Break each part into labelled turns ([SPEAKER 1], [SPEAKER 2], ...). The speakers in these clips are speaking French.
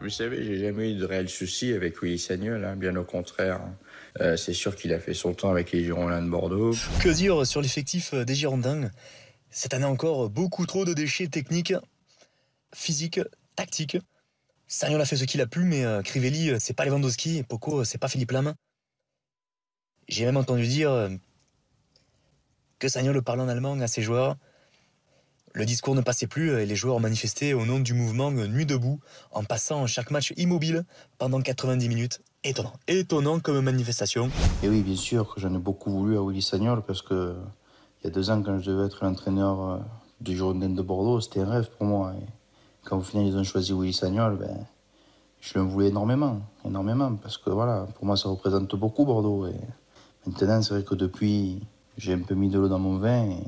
[SPEAKER 1] Vous savez, j'ai jamais eu de réel souci avec Willy Sagnol, hein, bien au contraire. C'est sûr qu'il a fait son temps avec les Girondins de Bordeaux.
[SPEAKER 2] Que dire sur l'effectif des Girondins? Cette année encore, beaucoup trop de déchets techniques, physiques, tactiques. Sagnol a fait ce qu'il a pu, mais Crivelli, c'est pas Lewandowski, et Poco, c'est pas Philippe Lam. J'ai même entendu dire que Sagnol parlait en allemand à ses joueurs. Le discours ne passait plus et les joueurs ont manifesté au nom du mouvement Nuit debout en passant chaque match immobile pendant 90 minutes. Étonnant, étonnant comme manifestation.
[SPEAKER 3] Et oui, bien sûr que j'en ai beaucoup voulu à Willy Sagnol parce que il y a 2 ans, quand je devais être l'entraîneur du Girondins de Bordeaux, c'était un rêve pour moi. Et quand au final ils ont choisi Willy Sagnol, ben, je le voulais énormément, énormément, parce que voilà, pour moi ça représente beaucoup Bordeaux. Et maintenant, c'est vrai que depuis, j'ai un peu mis de l'eau dans mon vin. Et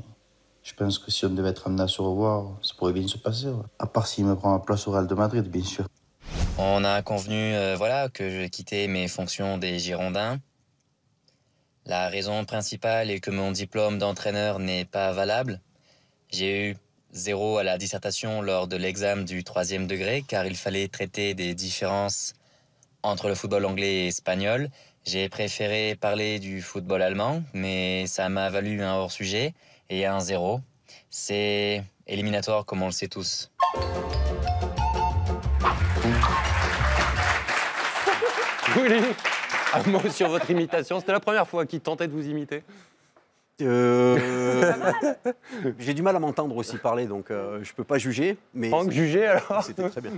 [SPEAKER 3] je pense que si on devait être amené à se revoir, ça pourrait bien se passer. Ouais. À part s'il me prend ma place au Real de Madrid, bien sûr.
[SPEAKER 4] On a convenu que je quittais mes fonctions des Girondins. La raison principale est que mon diplôme d'entraîneur n'est pas valable. J'ai eu 0 à la dissertation lors de l'examen du 3e degré car il fallait traiter des différences entre le football anglais et espagnol. J'ai préféré parler du football allemand, mais ça m'a valu un hors-sujet et un 0. C'est éliminatoire comme on le sait tous.
[SPEAKER 5] Willy, un mot sur votre imitation. C'était la première fois qu'il tentait de vous imiter.
[SPEAKER 6] J'ai du mal à m'entendre aussi parler, donc je peux pas juger. Mais
[SPEAKER 5] Franck, jugez alors.
[SPEAKER 6] c'était très bien.